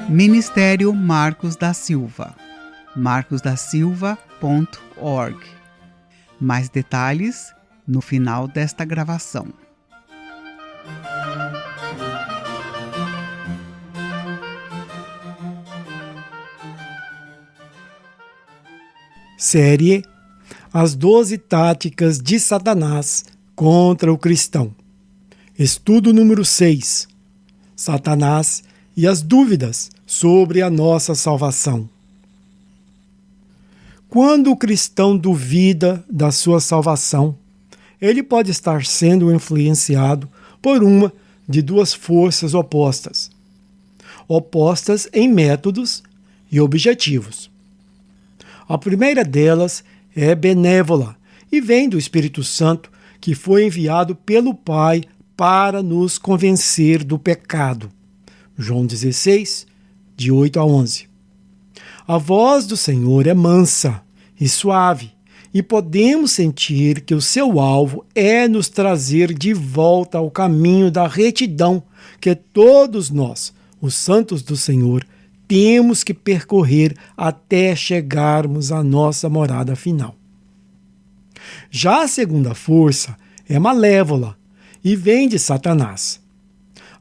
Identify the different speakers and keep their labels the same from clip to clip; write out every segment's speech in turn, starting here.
Speaker 1: Ministério Marcos da Silva, marcosdasilva.org. Mais detalhes no final desta gravação.
Speaker 2: Série As 12 Táticas de Satanás contra o Cristão. Estudo número 6. Satanás e as dúvidas sobre a nossa salvação. Quando o cristão duvida da sua salvação, ele pode estar sendo influenciado por uma de duas forças opostas em métodos e objetivos. A primeira delas é benévola e vem do Espírito Santo, que foi enviado pelo Pai para nos convencer do pecado. João 16, de 8 a 11. A voz do Senhor é mansa e suave, e podemos sentir que o seu alvo é nos trazer de volta ao caminho da retidão que todos nós, os santos do Senhor, temos que percorrer até chegarmos à nossa morada final. Já a segunda força é malévola e vem de Satanás.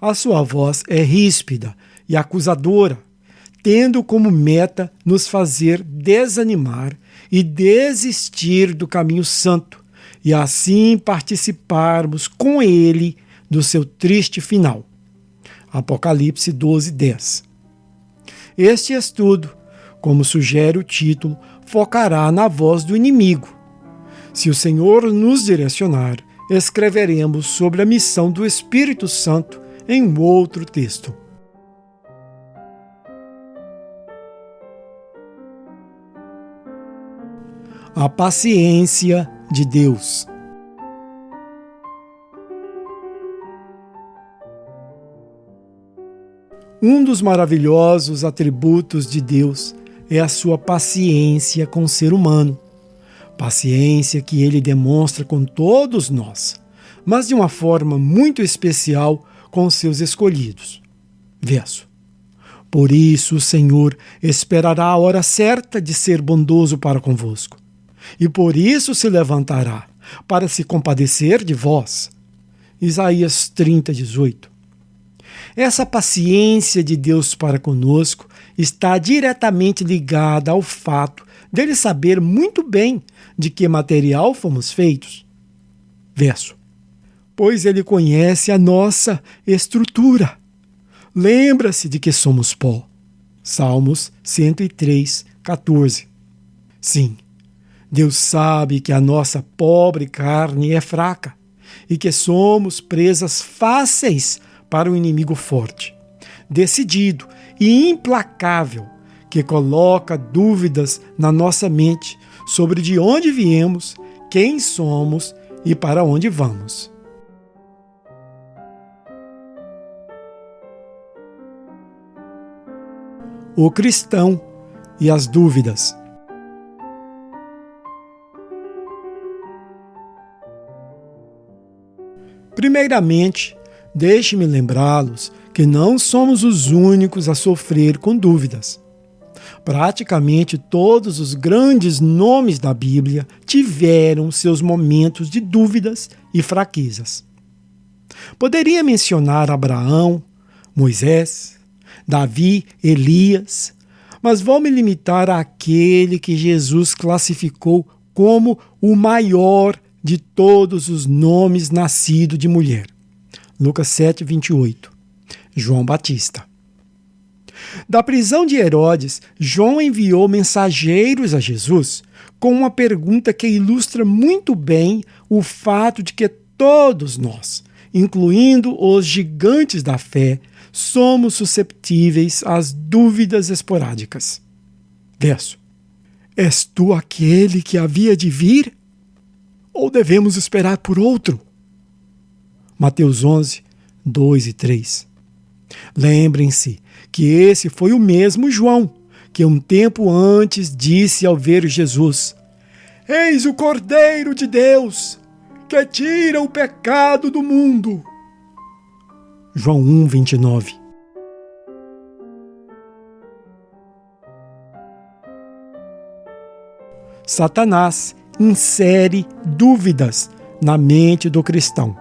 Speaker 2: A sua voz é ríspida e acusadora, tendo como meta nos fazer desanimar e desistir do caminho santo, e assim participarmos com ele do seu triste final. Apocalipse 12:10. Este estudo, como sugere o título, focará na voz do inimigo. Se o Senhor nos direcionar, escreveremos sobre a missão do Espírito Santo em um outro texto. A paciência de Deus. Um dos maravilhosos atributos de Deus é a sua paciência com o ser humano. Paciência que ele demonstra com todos nós, mas de uma forma muito especial com seus escolhidos. Verso. Por isso o Senhor esperará a hora certa de ser bondoso para convosco, e por isso se levantará para se compadecer de vós. Isaías 30:18. Essa paciência de Deus para conosco está diretamente ligada ao fato dele saber muito bem de que material fomos feitos. Verso. Pois ele conhece a nossa estrutura. Lembra-se de que somos pó. Salmos 103:14. Sim, Deus sabe que a nossa pobre carne é fraca e que somos presas fáceis para o inimigo forte, decidido e implacável, que coloca dúvidas na nossa mente sobre de onde viemos, quem somos e para onde vamos. O cristão e as dúvidas. Primeiramente, deixe-me lembrá-los que não somos os únicos a sofrer com dúvidas. Praticamente todos os grandes nomes da Bíblia tiveram seus momentos de dúvidas e fraquezas. Poderia mencionar Abraão, Moisés, Davi, Elias, mas vou me limitar àquele que Jesus classificou como o maior de todos os nomes nascido de mulher. Lucas 7:28. João Batista. Da prisão de Herodes, João enviou mensageiros a Jesus com uma pergunta que ilustra muito bem o fato de que todos nós, incluindo os gigantes da fé, somos susceptíveis às dúvidas esporádicas. Verso. És tu aquele que havia de vir? Ou devemos esperar por outro? Mateus 11, 2 e 3. Lembrem-se que esse foi o mesmo João que um tempo antes disse ao ver Jesus: Eis o Cordeiro de Deus, que tira o pecado do mundo. João 1, 29. Satanás insere dúvidas na mente do cristão.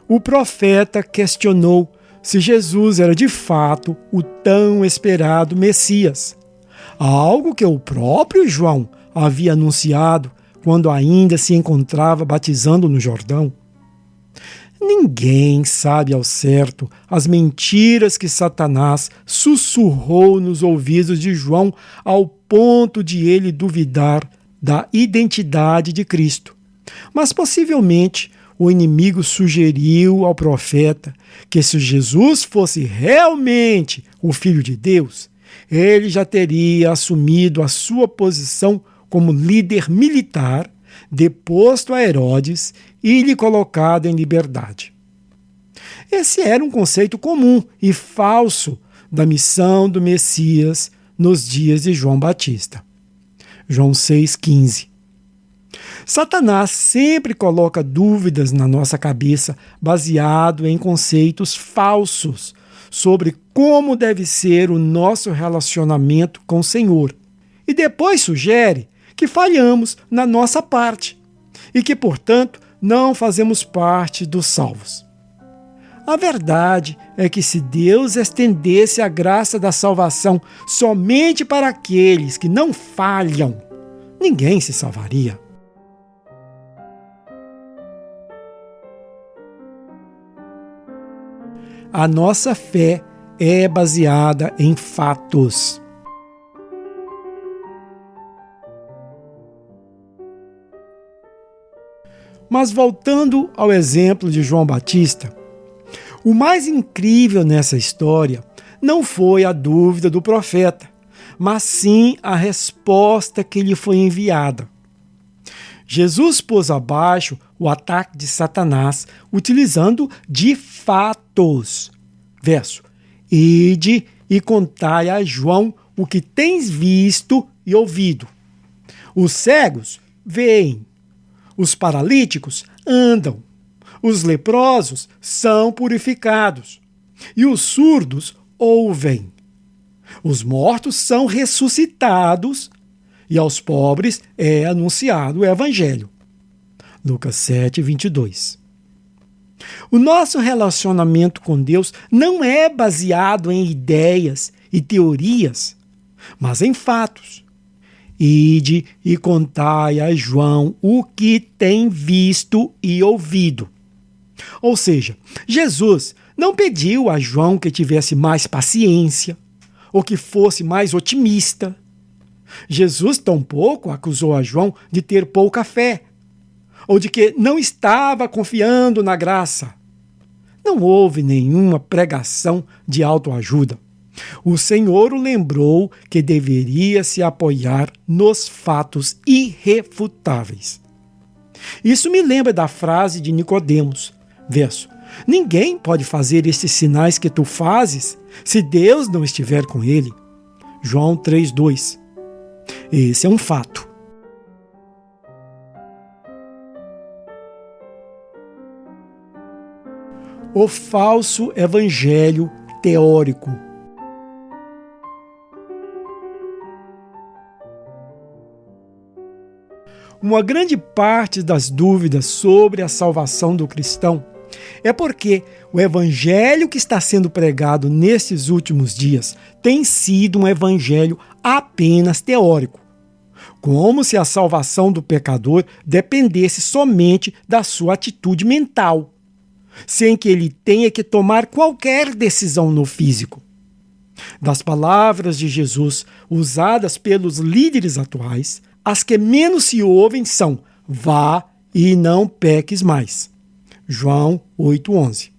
Speaker 2: O profeta questionou se Jesus era de fato o tão esperado Messias, algo que o próprio João havia anunciado quando ainda se encontrava batizando no Jordão. Ninguém sabe ao certo as mentiras que Satanás sussurrou nos ouvidos de João ao ponto de ele duvidar da identidade de Cristo. Mas possivelmente o inimigo sugeriu ao profeta que se Jesus fosse realmente o Filho de Deus, ele já teria assumido a sua posição como líder militar, deposto a Herodes e lhe colocado em liberdade. Esse era um conceito comum e falso da missão do Messias nos dias de João Batista. João 6,15. Satanás sempre coloca dúvidas na nossa cabeça baseado em conceitos falsos sobre como deve ser o nosso relacionamento com o Senhor. E depois sugere que falhamos na nossa parte e que, portanto, não fazemos parte dos salvos. A verdade é que se Deus estendesse a graça da salvação somente para aqueles que não falham, ninguém se salvaria. A nossa fé é baseada em fatos. Mas voltando ao exemplo de João Batista, o mais incrível nessa história não foi a dúvida do profeta, mas sim a resposta que lhe foi enviada. Jesus pôs abaixo o ataque de Satanás utilizando de fatos. Verso: Ide e contai a João o que tens visto e ouvido. Os cegos veem, os paralíticos andam, os leprosos são purificados e os surdos ouvem. Os mortos são ressuscitados e aos pobres é anunciado o Evangelho. Lucas 7:22. O nosso relacionamento com Deus não é baseado em ideias e teorias, mas em fatos. Ide e contai a João o que tem visto e ouvido. Ou seja, Jesus não pediu a João que tivesse mais paciência ou que fosse mais otimista. Jesus tampouco acusou a João de ter pouca fé ou de que não estava confiando na graça. Não houve nenhuma pregação de autoajuda. O Senhor o lembrou que deveria se apoiar nos fatos irrefutáveis. Isso me lembra da frase de Nicodemos, verso: Ninguém pode fazer estes sinais que tu fazes se Deus não estiver com ele. João 3:2. Esse é um fato. O falso evangelho teórico. Uma grande parte das dúvidas sobre a salvação do cristão é porque o evangelho que está sendo pregado nestes últimos dias tem sido um evangelho apenas teórico, como se a salvação do pecador dependesse somente da sua atitude mental, sem que ele tenha que tomar qualquer decisão no físico. Das palavras de Jesus usadas pelos líderes atuais, as que menos se ouvem são: vá e não peques mais. João 8:11.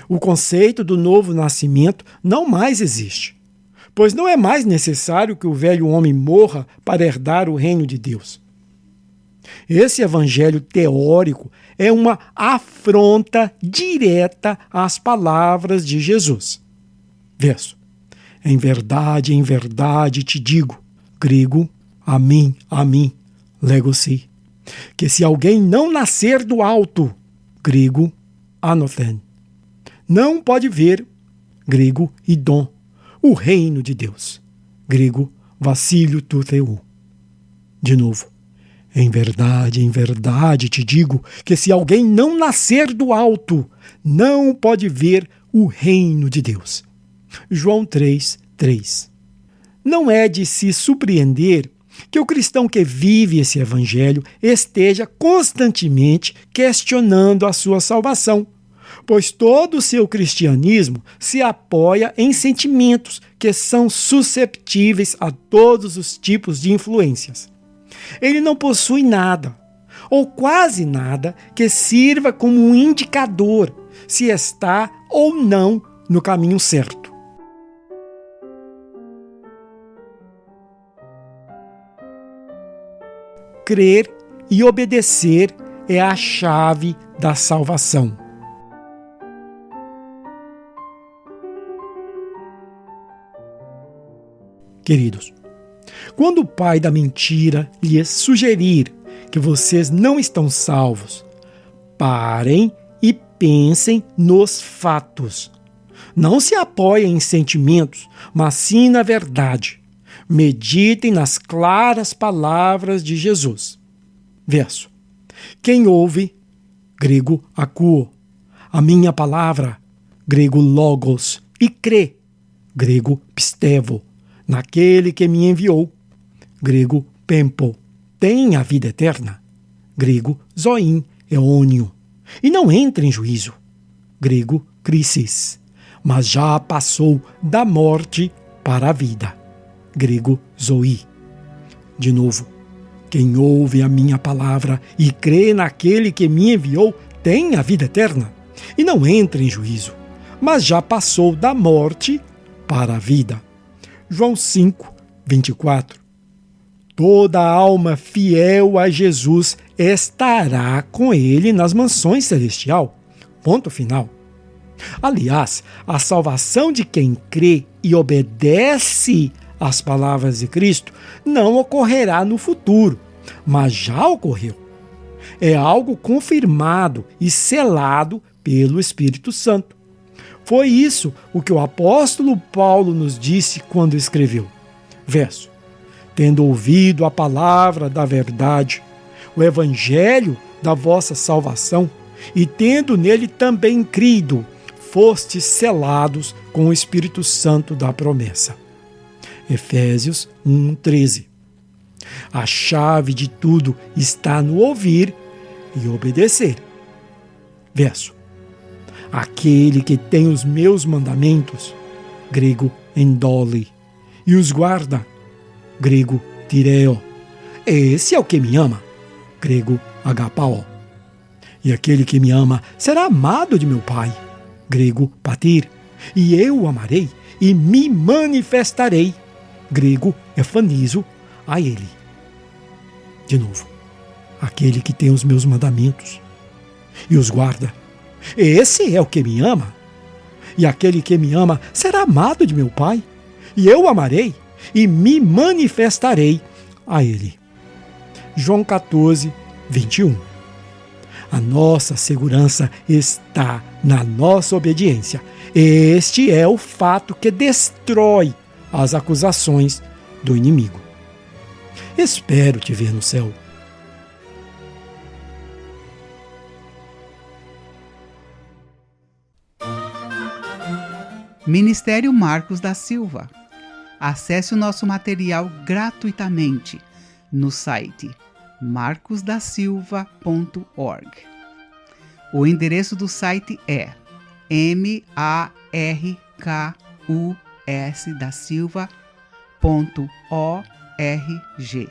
Speaker 2: O conceito do novo nascimento não mais existe, pois não é mais necessário que o velho homem morra para herdar o reino de Deus. Esse evangelho teórico é uma afronta direta às palavras de Jesus. Verso: em verdade te digo, grego, amém, lego-se, que se alguém não nascer do alto, grego, anothen, não pode ver, grego idon, o reino de Deus, grego vassilho tu Theou. De novo, em verdade te digo que se alguém não nascer do alto, não pode ver o reino de Deus. João 3:3. Não é de se surpreender que o cristão que vive esse evangelho esteja constantemente questionando a sua salvação, pois todo o seu cristianismo se apoia em sentimentos que são susceptíveis a todos os tipos de influências. Ele não possui nada, ou quase nada, que sirva como um indicador se está ou não no caminho certo. Crer e obedecer é a chave da salvação. Queridos, quando o pai da mentira lhes sugerir que vocês não estão salvos, parem e pensem nos fatos. Não se apoiem em sentimentos, mas sim na verdade. Meditem nas claras palavras de Jesus. Verso. Quem ouve, grego akouo, a minha palavra, grego logos, e crê, grego pistevo, naquele que me enviou, grego pempo, tem a vida eterna, grego zoin, eônio, e não entra em juízo, grego crisis, mas já passou da morte para a vida, grego zoe. De novo, quem ouve a minha palavra e crê naquele que me enviou tem a vida eterna, e não entra em juízo, mas já passou da morte para a vida. João 5:24. Toda alma fiel a Jesus estará com ele nas mansões celestial. Ponto final. Aliás, a salvação de quem crê e obedece às palavras de Cristo não ocorrerá no futuro, mas já ocorreu. É algo confirmado e selado pelo Espírito Santo. Foi isso o que o apóstolo Paulo nos disse quando escreveu. Verso. Tendo ouvido a palavra da verdade, o evangelho da vossa salvação, e tendo nele também crido, fostes selados com o Espírito Santo da promessa. Efésios 1:13. A chave de tudo está no ouvir e obedecer. Verso. Aquele que tem os meus mandamentos, grego endole, e os guarda, grego tireo. Esse é o que me ama, grego agapao. E aquele que me ama será amado de meu Pai, grego patir, e eu o amarei e me manifestarei, grego efanizo, a ele. De novo, aquele que tem os meus mandamentos e os guarda, esse é o que me ama. E aquele que me ama será amado de meu Pai, e eu o amarei e me manifestarei a ele. João 14:21. A nossa segurança está na nossa obediência. Este é o fato que destrói as acusações do inimigo. Espero te ver no céu.
Speaker 1: Ministério Marcos da Silva. Acesse o nosso material gratuitamente no site marcosdasilva.org. O endereço do site é markusdasilva.org.